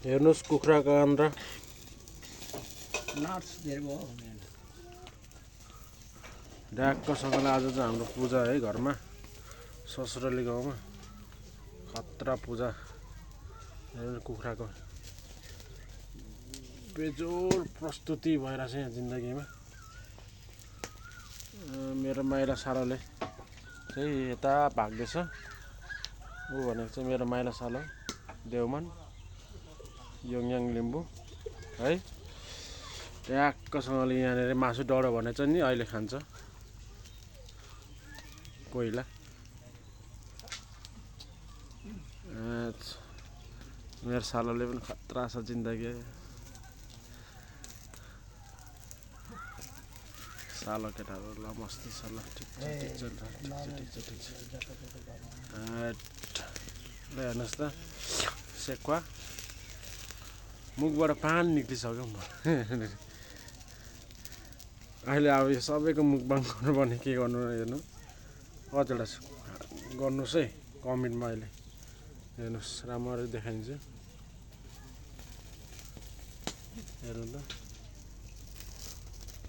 हेर्नुस् कुखुराको कान र नट्स धेरै भयो ढ्याक्कसँगले आज चाहिँ हाम्रो पूजा है घरमा ससुराली गाउँमा खतरा पूजा हेर्नु कुखुराको बेजोड प्रस्तुति भइरहेछ यहाँ जिन्दगीमा मेरो माइला सालोले चाहिँ यता भाग्दैछ ऊ भनेको चाहिँ मेरो माइला सालो देवमान योङयाङ लिम्बू है ट्याक्कसँगले यहाँनिर मासु डढो भने चाहिँ नि अहिले खान्छ कोइला मेरो सालोले पनि खतरा छ जिन्दगी सालो केटाहरू ल मस्ती छ ल ठिक छ ल हेर्नुहोस् त सेक्वा मुखबाट पानी निक्लिसक्यो अहिले अब यो सबैको मुखबाङ गर्नुपर्ने के गर्नु हेर्नु कतिवटा गर्नुहोस् है कमेन्टमा अहिले हेर्नुहोस् राम्ररी देखाइन्छ हेर्नु त